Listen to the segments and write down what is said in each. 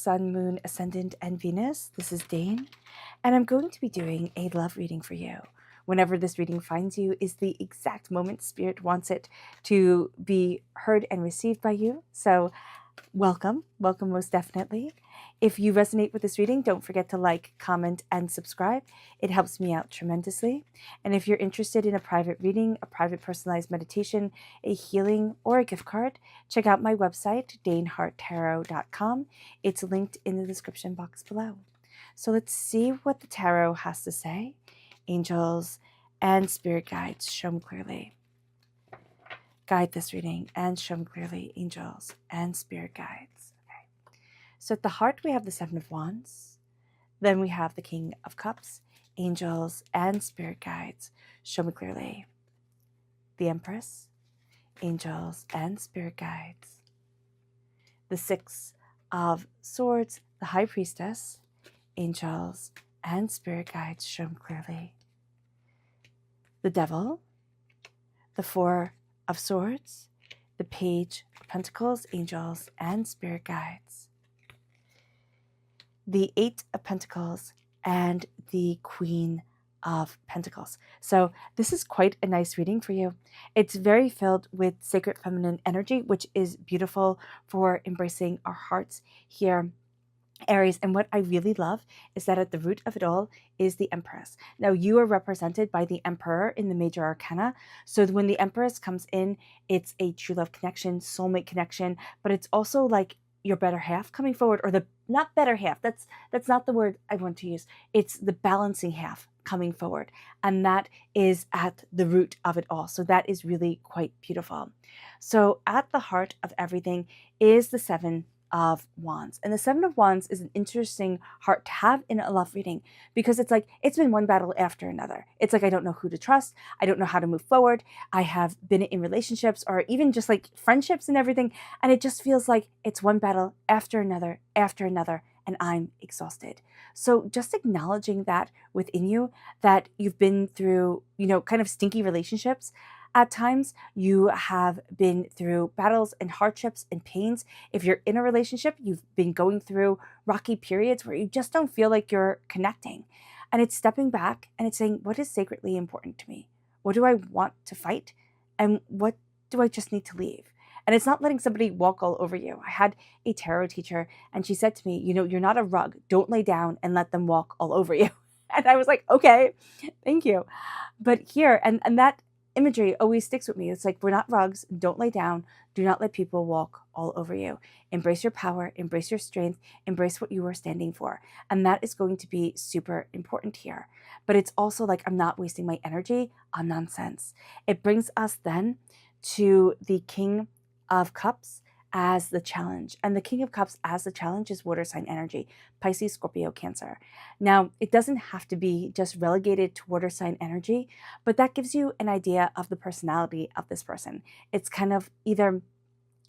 Sun, Moon, Ascendant, and Venus. This is Dane, and I'm going to be doing a love reading for you. Whenever this reading finds you is the exact moment Spirit wants it to be heard and received by you. So welcome most definitely. If you resonate with this reading, don't forget to like, comment, and subscribe. It helps me out tremendously. And if you're interested in a private reading, a private personalized meditation, a healing, or a gift card, check out my website, daneharttarot.com. It's linked in the description box below. So let's see what the tarot has to say. Angels and spirit guides, show me clearly. Guide this reading and show me clearly, angels and spirit guides. Okay. So at the heart, we have the Seven of Wands. Then we have the King of Cups, angels and spirit guides, show me clearly. The Empress, angels and spirit guides. The Six of Swords, the High Priestess, angels and spirit guides, show me clearly. The Devil, the Four of Swords, the Page of Pentacles, angels and spirit guides. The Eight of Pentacles and the Queen of Pentacles. So this is quite a nice reading for you. It's very filled with sacred feminine energy, which is beautiful for embracing our hearts here, Aries. And what I really love is that at the root of it all is the Empress. Now, you are represented by the Emperor in the major arcana. So when the Empress comes in, it's a true love connection, soulmate connection, but it's also like your better half coming forward, or the not better half. That's not the word I want to use. It's the balancing half coming forward. And that is at the root of it all. So that is really quite beautiful. So at the heart of everything is the Seven of Wands. And the Seven of Wands is an interesting heart to have in a love reading, because it's like it's been one battle after another. It's like I don't know who to trust. I don't know how to move forward. I have been in relationships or even just like friendships and everything, and it just feels like it's one battle after another, and I'm exhausted. So just acknowledging that within you, that you've been through, kind of stinky relationships. At times, you have been through battles and hardships and pains. If you're in a relationship, you've been going through rocky periods where you just don't feel like you're connecting. And it's stepping back and it's saying, what is sacredly important to me? What do I want to fight? And what do I just need to leave? And it's not letting somebody walk all over you. I had a tarot teacher and she said to me, you're not a rug. Don't lay down and let them walk all over you. And I was like, okay, thank you. But here, and that imagery always sticks with me. It's like, we're not rugs. Don't lay down. Do not let people walk all over you. Embrace your power, embrace your strength, embrace what you are standing for. And that is going to be super important here. But it's also like, I'm not wasting my energy on nonsense. It brings us then to the King of Cups as the challenge. And the King of Cups as the challenge is water sign energy, Pisces, Scorpio, Cancer. Now, it doesn't have to be just relegated to water sign energy, but that gives you an idea of the personality of this person. It's kind of either,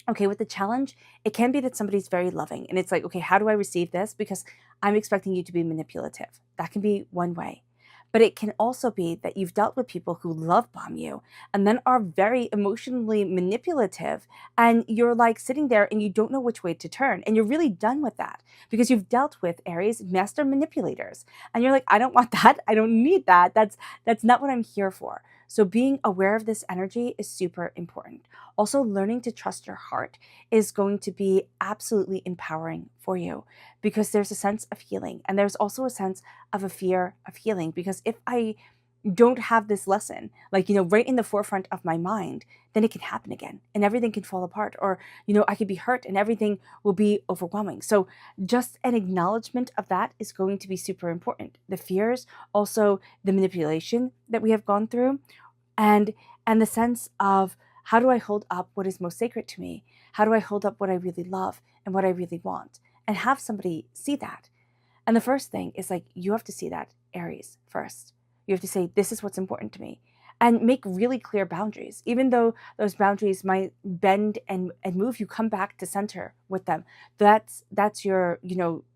okay, with the challenge, it can be that somebody's very loving and it's like, okay, how do I receive this? Because I'm expecting you to be manipulative. That can be one way. But it can also be that you've dealt with people who love bomb you and then are very emotionally manipulative, and you're like sitting there and you don't know which way to turn, and you're really done with that because you've dealt with Aries master manipulators and you're like, I don't want that. I don't need that. That's not what I'm here for. So being aware of this energy is super important. Also, learning to trust your heart is going to be absolutely empowering for you, because there's a sense of healing and there's also a sense of a fear of healing. Because if I don't have this lesson, like, right in the forefront of my mind, then it can happen again and everything can fall apart, or, I could be hurt and everything will be overwhelming. So just an acknowledgement of that is going to be super important. The fears, also the manipulation that we have gone through, and the sense of, how do I hold up what is most sacred to me? How do I hold up what I really love and what I really want? And have somebody see that. And the first thing is like, you have to see that, Aries, first. You have to say, this is what's important to me. And make really clear boundaries. Even though those boundaries might bend and move, you come back to center with them. That's your,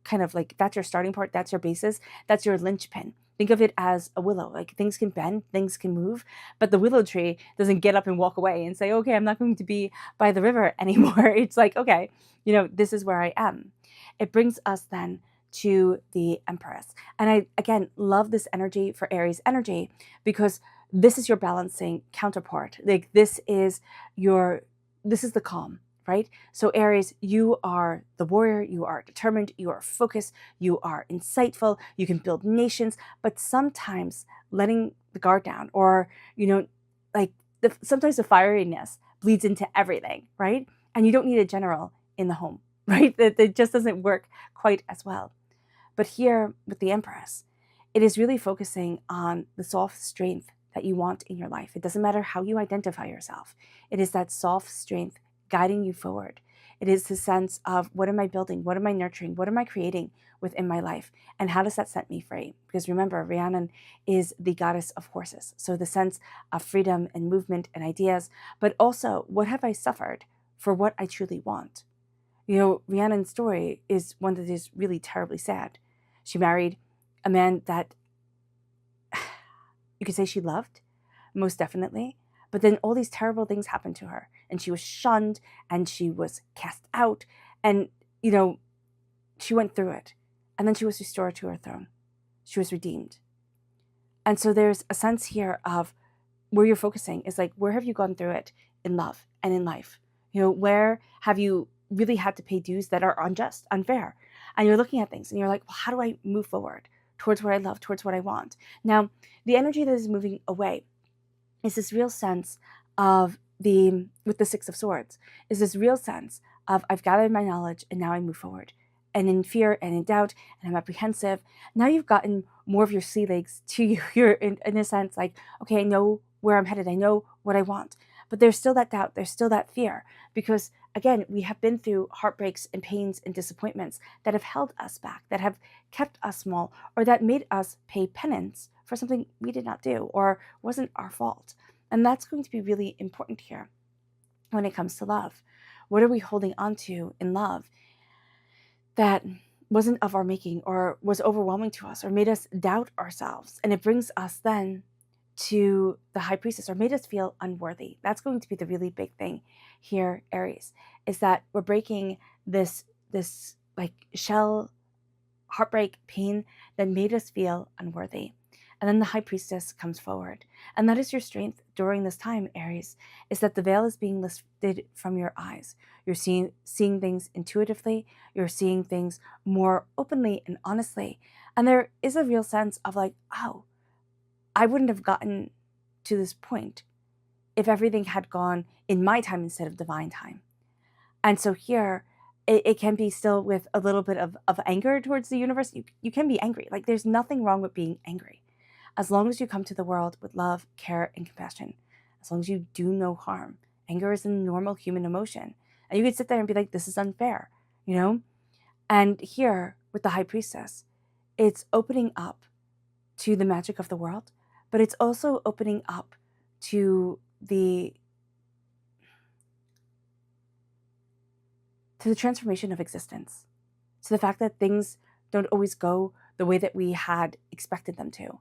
kind of like, that's your starting point. That's your basis. That's your linchpin. Think of it as a willow. Like, things can bend, things can move, but the willow tree doesn't get up and walk away and say, okay, I'm not going to be by the river anymore. It's like, okay, this is where I am. It brings us then to the Empress. And I, again, love this energy for Aries energy, because this is your balancing counterpart. Like, this is the calm, right? So Aries, you are the warrior, you are determined, you are focused, you are insightful, you can build nations, but sometimes letting the guard down, or, like sometimes the fieriness bleeds into everything, right? And you don't need a general in the home, right? That just doesn't work quite as well. But here with the Empress, it is really focusing on the soft strength that you want in your life. It doesn't matter how you identify yourself. It is that soft strength guiding you forward. It is the sense of, what am I building? What am I nurturing? What am I creating within my life? And how does that set me free? Because remember, Rhiannon is the goddess of horses. So the sense of freedom and movement and ideas, but also, what have I suffered for what I truly want? Rhiannon's story is one that is really terribly sad. She married a man that you could say she loved, most definitely, but then all these terrible things happened to her, and she was shunned, and she was cast out, and, she went through it, and then she was restored to her throne. She was redeemed. And so there's a sense here of where you're focusing is like, where have you gone through it in love and in life? Where have you really had to pay dues that are unjust, unfair? And you're looking at things and you're like, well, how do I move forward towards what I love, towards what I want? Now, the energy that is moving away is this real sense of with the Six of Swords, is this real sense of, I've gathered my knowledge and now I move forward. And in fear and in doubt, and I'm apprehensive, now you've gotten more of your sea legs to you. You're in a sense like, okay, I know where I'm headed. I know what I want. But there's still that doubt. There's still that fear. Because again, we have been through heartbreaks and pains and disappointments that have held us back, that have kept us small, or that made us pay penance for something we did not do or wasn't our fault. And that's going to be really important here when it comes to love. What are we holding on to in love that wasn't of our making, or was overwhelming to us, or made us doubt ourselves? And it brings us then to the High Priestess, or made us feel unworthy. That's going to be the really big thing here, Aries, is that we're breaking this like shell heartbreak, pain that made us feel unworthy. And then the High Priestess comes forward. And that is your strength during this time, Aries, is that the veil is being lifted from your eyes. You're seeing things intuitively. You're seeing things more openly and honestly. And there is a real sense of like, oh, I wouldn't have gotten to this point if everything had gone in my time instead of divine time. And so here, it can be still with a little bit of anger towards the universe. You can be angry. Like, there's nothing wrong with being angry. As long as you come to the world with love, care, and compassion, as long as you do no harm. Anger is a normal human emotion. And you could sit there and be like, this is unfair, And here, with the High Priestess, it's opening up to the magic of the world, but it's also opening up to the transformation of existence, to the fact that things don't always go the way that we had expected them to.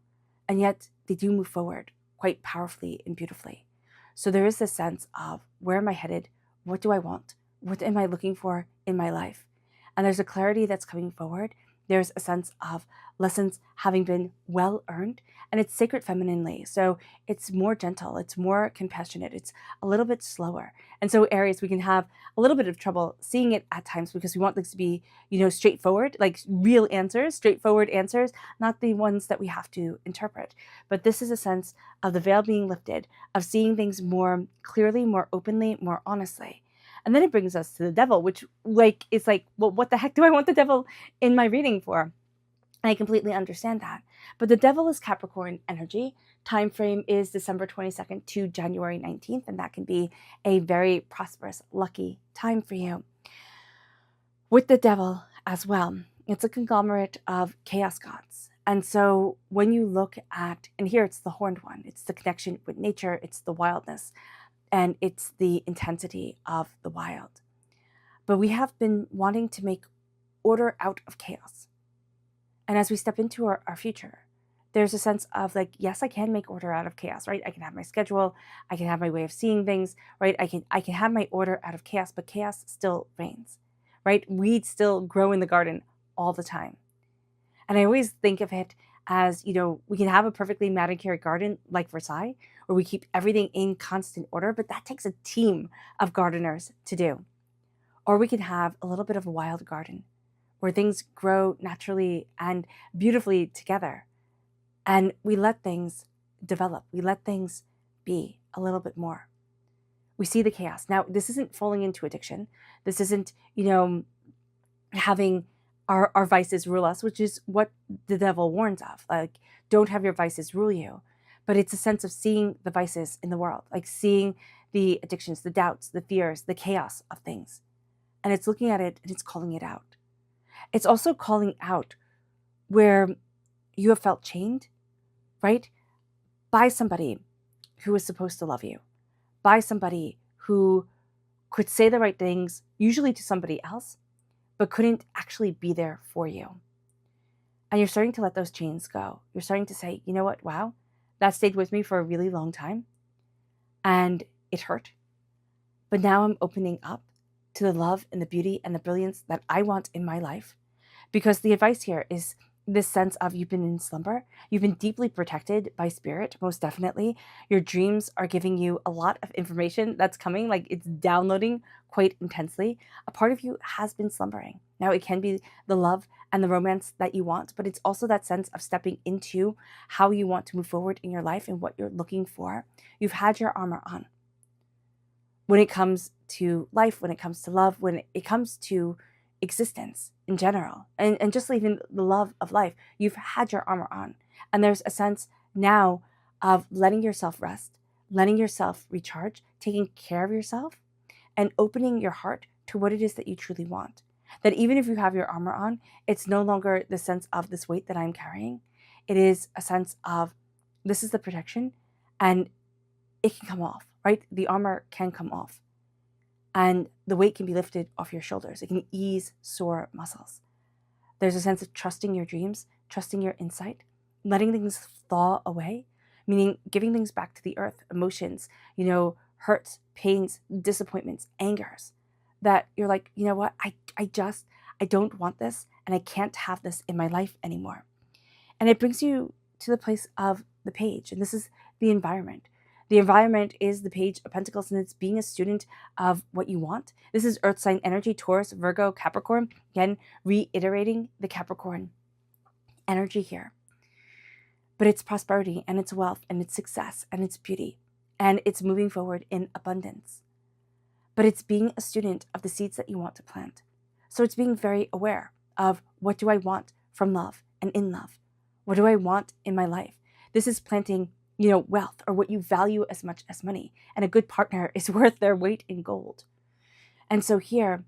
And yet they do move forward quite powerfully and beautifully. So there is this sense of, where am I headed? What do I want? What am I looking for in my life? And there's a clarity that's coming forward. There's a sense of lessons having been well earned, and it's sacred femininely. So it's more gentle, it's more compassionate, it's a little bit slower. And so Aries, we can have a little bit of trouble seeing it at times because we want this to be, straightforward, like real answers, straightforward answers, not the ones that we have to interpret. But this is a sense of the veil being lifted, of seeing things more clearly, more openly, more honestly. And then it brings us to the devil, which it's like, well, what the heck do I want the devil in my reading for? And I completely understand that. But the devil is Capricorn energy. Time frame is December 22nd to January 19th, and that can be a very prosperous, lucky time for you. With the devil as well, it's a conglomerate of chaos gods. And so when you look at, and here it's the horned one, it's the connection with nature, it's the wildness, and it's the intensity of the wild. But we have been wanting to make order out of chaos. And as we step into our future, there's a sense of like, yes, I can make order out of chaos, right? I can have my schedule, I can have my way of seeing things, right? I can have my order out of chaos, but chaos still reigns, right? Weeds still grow in the garden all the time. And I always think of it as, we can have a perfectly manicured garden like Versailles, where we keep everything in constant order, but that takes a team of gardeners to do. Or we can have a little bit of a wild garden where things grow naturally and beautifully together. And we let things develop. We let things be a little bit more. We see the chaos. Now, this isn't falling into addiction. This isn't, having our vices rule us, which is what the devil warns of. Like, don't have your vices rule you. But it's a sense of seeing the vices in the world, like seeing the addictions, the doubts, the fears, the chaos of things. And it's looking at it and it's calling it out. It's also calling out where you have felt chained, right? By somebody who is supposed to love you, by somebody who could say the right things, usually to somebody else, but couldn't actually be there for you. And you're starting to let those chains go. You're starting to say, you know what? Wow, that stayed with me for a really long time and it hurt. But now I'm opening up to the love and the beauty and the brilliance that I want in my life. Because the advice here is this sense of you've been in slumber. You've been deeply protected by spirit, most definitely. Your dreams are giving you a lot of information that's coming, like it's downloading quite intensely. A part of you has been slumbering. Now, it can be the love and the romance that you want, but it's also that sense of stepping into how you want to move forward in your life and what you're looking for. You've had your armor on. When it comes to life, when it comes to love, when it comes to existence in general, and just even the love of life, you've had your armor on. And there's a sense now of letting yourself rest, letting yourself recharge, taking care of yourself, and opening your heart to what it is that you truly want. That even if you have your armor on, it's no longer the sense of this weight that I'm carrying. It is a sense of this is the protection and it can come off, right? The armor can come off. And the weight can be lifted off your shoulders. It can ease sore muscles. There's a sense of trusting your dreams, trusting your insight, letting things thaw away, meaning giving things back to the earth, emotions, hurts, pains, disappointments, angers, that you're like, you know what, I don't want this and I can't have this in my life anymore. And it brings you to the place of the page. And this is the environment. The environment is the Page of Pentacles, and it's being a student of what you want. This is Earth sign energy, Taurus, Virgo, Capricorn. Again, reiterating the Capricorn energy here. But it's prosperity, and it's wealth, and it's success, and it's beauty, and it's moving forward in abundance. But it's being a student of the seeds that you want to plant. So it's being very aware of what do I want from love and in love? What do I want in my life? This is planting wealth, or what you value as much as money. And a good partner is worth their weight in gold. And so here,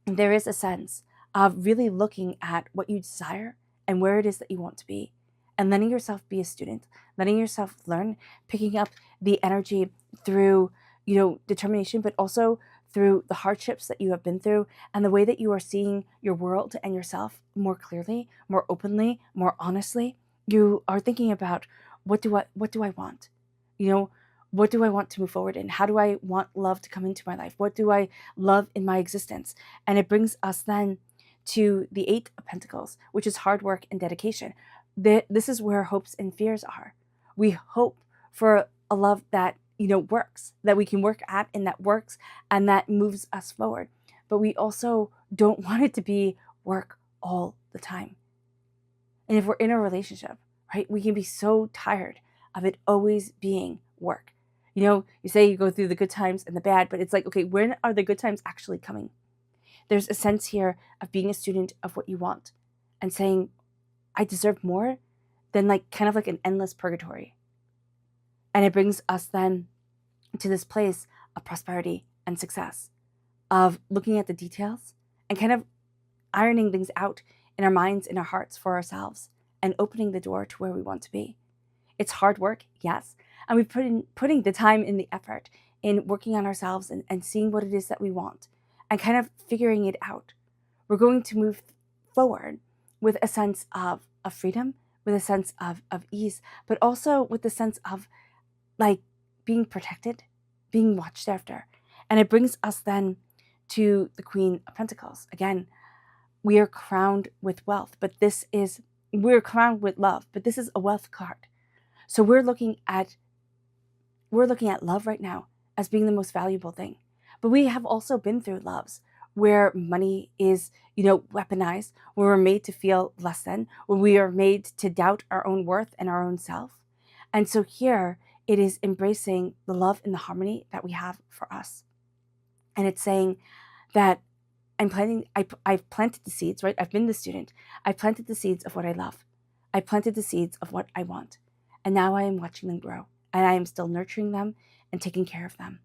there is a sense of really looking at what you desire and where it is that you want to be, and letting yourself be a student, letting yourself learn, picking up the energy through, determination, but also through the hardships that you have been through and the way that you are seeing your world and yourself more clearly, more openly, more honestly. You are thinking about, what do I want? What do I want to move forward in? How do I want love to come into my life? What do I love in my existence? And it brings us then to the Eight of Pentacles, which is hard work and dedication. This is where hopes and fears are. We hope for a love that, works, that we can work at and that works and that moves us forward. But we also don't want it to be work all the time. And if we're in a relationship, right, we can be so tired of it always being work. You say you go through the good times and the bad, but it's like, okay, when are the good times actually coming? There's a sense here of being a student of what you want and saying, I deserve more than kind of like an endless purgatory. And it brings us then to this place of prosperity and success, of looking at the details and kind of ironing things out in our minds, in our hearts for ourselves, and opening the door to where we want to be. It's hard work, yes. And we've putting the time and the effort in working on ourselves and seeing what it is that we want and kind of figuring it out. We're going to move forward with a sense of freedom, with a sense of ease, but also with the sense of like being protected, being watched after. And it brings us then to the Queen of Pentacles. Again, we are crowned with wealth, but we're crowned with love, but this is a wealth card. So we're looking at love right now as being the most valuable thing. But we have also been through loves where money is, weaponized, where we're made to feel less than, where we are made to doubt our own worth and our own self. And so here it is embracing the love and the harmony that we have for us. And it's saying that I've planted the seeds, right? I've been the student. I've planted the seeds of what I love. I planted the seeds of what I want. And now I am watching them grow. And I am still nurturing them and taking care of them.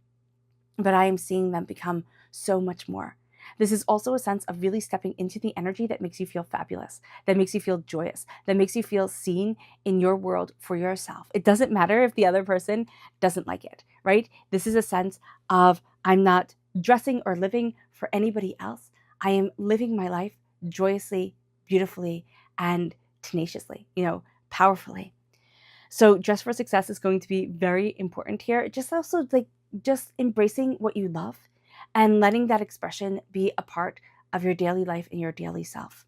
But I am seeing them become so much more. This is also a sense of really stepping into the energy that makes you feel fabulous, that makes you feel joyous, that makes you feel seen in your world for yourself. It doesn't matter if the other person doesn't like it, right? This is a sense of I'm not dressing or living for anybody else. I am living my life joyously, beautifully, and tenaciously, powerfully. So dress for success is going to be very important here. Just also just embracing what you love and letting that expression be a part of your daily life and your daily self.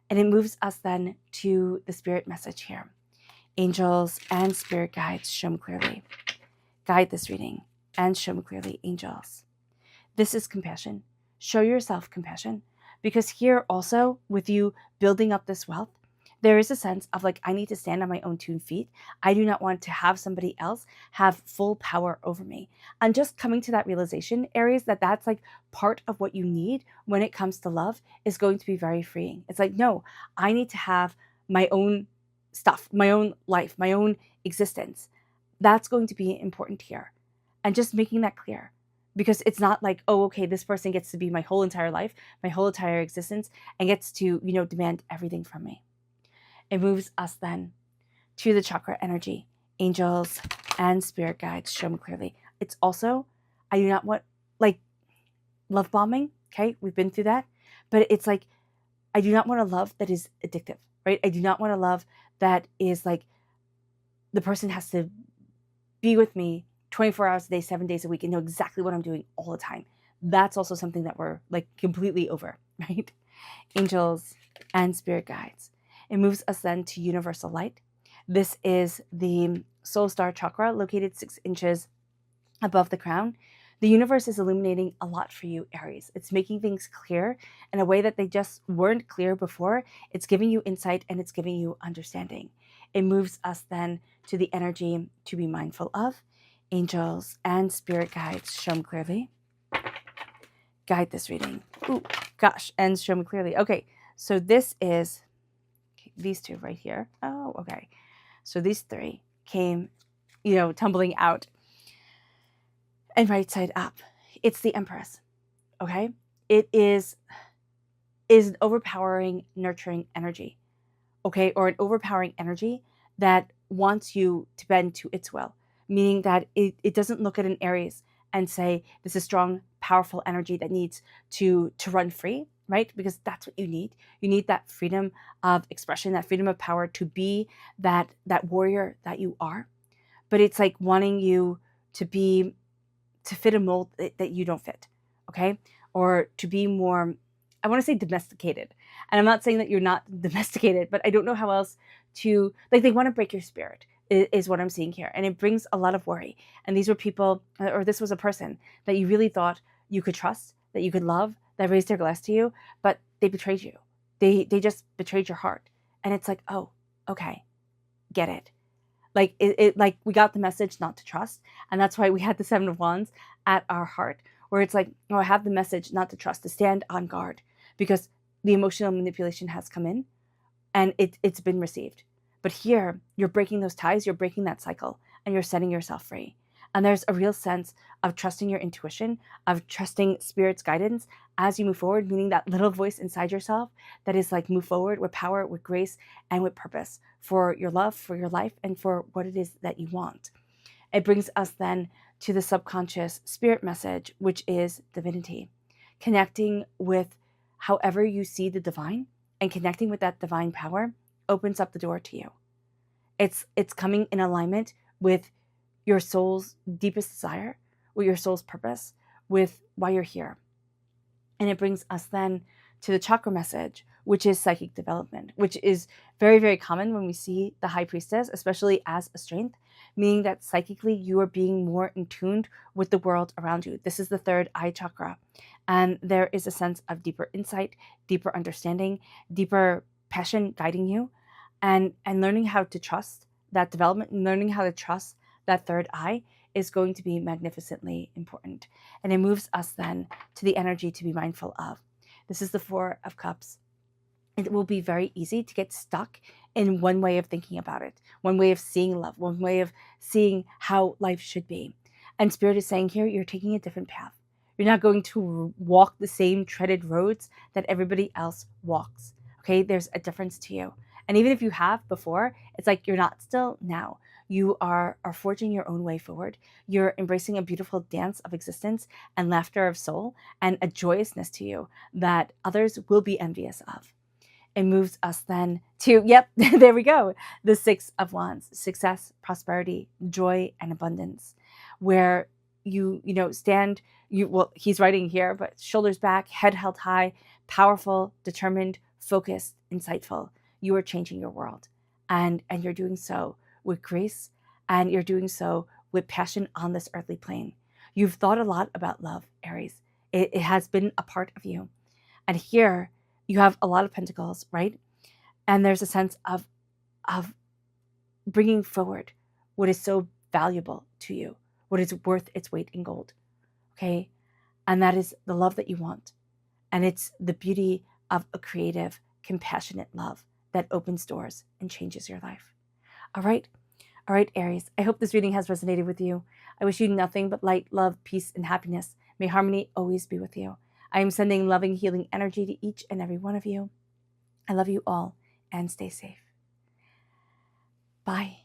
And it moves us then to the spirit message here. Angels and spirit guides, show me clearly. Guide this reading and show me clearly, angels. This is compassion. Show yourself compassion, because here also with you building up this wealth, there is a sense of I need to stand on my own 2 feet. I do not want to have somebody else have full power over me. And just coming to that realization, Aries, that's part of what you need when it comes to love is going to be very freeing. It's no, I need to have my own stuff, my own life, my own existence. That's going to be important here. And just making that clear. Because it's not oh, okay, this person gets to be my whole entire life, my whole entire existence, and gets to, demand everything from me. It moves us then to the chakra energy. Angels and spirit guides, show me clearly. It's also, I do not want, love bombing, okay? We've been through that. But it's I do not want a love that is addictive, right? I do not want a love that is the person has to be with me 24 hours a day, 7 days a week, and know exactly what I'm doing all the time. That's also something that we're completely over, right? Angels and spirit guides. It moves us then to universal light. This is the soul star chakra located 6 inches above the crown. The universe is illuminating a lot for you, Aries. It's making things clear in a way that they just weren't clear before. It's giving you insight and it's giving you understanding. It moves us then to the energy to be mindful of. Angels and spirit guides, show me clearly. Guide this reading. Ooh, gosh, and show me clearly. Okay, so this is these 2 right here. Oh, okay. So these 3 came, tumbling out and right side up. It's the Empress, okay? It is an overpowering, nurturing energy, okay? Or an overpowering energy that wants you to bend to its will, meaning that it doesn't look at an Aries and say, this is strong, powerful energy that needs to run free, right? Because that's what you need. You need that freedom of expression, that freedom of power to be that warrior that you are. But it's wanting you to fit a mold that you don't fit, okay? Or to be more, I want to say domesticated. And I'm not saying that you're not domesticated, but I don't know how else to, they want to break your spirit is what I'm seeing here. And it brings a lot of worry. And these were people, or this was a person that you really thought you could trust, that you could love, that raised their glass to you, but they betrayed you. They just betrayed your heart. And it's oh, okay, get it. We got the message not to trust. And that's why we had the 7 of Wands at our heart, where it's oh, I have the message not to trust, to stand on guard, because the emotional manipulation has come in and it's been received. But here, you're breaking those ties, you're breaking that cycle, and you're setting yourself free. And there's a real sense of trusting your intuition, of trusting spirit's guidance as you move forward, meaning that little voice inside yourself that is move forward with power, with grace, and with purpose for your love, for your life, and for what it is that you want. It brings us then to the subconscious spirit message, which is divinity. Connecting with however you see the divine and connecting with that divine power opens up the door to you. It's coming in alignment with your soul's deepest desire, with your soul's purpose, with why you're here. And it brings us then to the chakra message, which is psychic development, which is very, very common when we see the high priestess, especially as a strength, meaning that psychically you are being more in tune with the world around you. This is the third eye chakra. And there is a sense of deeper insight, deeper understanding, deeper passion guiding you, and learning how to trust that development, and learning how to trust that third eye is going to be magnificently important. And it moves us then to the energy to be mindful of. This is the Four of Cups. It will be very easy to get stuck in one way of thinking about it, one way of seeing love, one way of seeing how life should be. And Spirit is saying here, you're taking a different path. You're not going to walk the same treaded roads that everybody else walks. Okay, there's a difference to you. And even if you have before, it's like you're not still now. You are forging your own way forward. You're embracing a beautiful dance of existence and laughter of soul and a joyousness to you that others will be envious of. It moves us then to, yep, there we go, the Six of Wands, success, prosperity, joy, and abundance, where you stand, well, he's writing here, but shoulders back, head held high, powerful, determined, focused, insightful. You are changing your world, and you're doing so with grace, and you're doing so with passion on this earthly plane. You've thought a lot about love, Aries. It has been a part of you. And here you have a lot of pentacles, right? And there's a sense of bringing forward what is so valuable to you, what is worth its weight in gold, okay? And that is the love that you want. And it's the beauty of a creative, compassionate love that opens doors and changes your life. All right, Aries, I hope this reading has resonated with you. I wish you nothing but light, love, peace, and happiness. May harmony always be with you. I am sending loving, healing energy to each and every one of you. I love you all, and stay safe. Bye.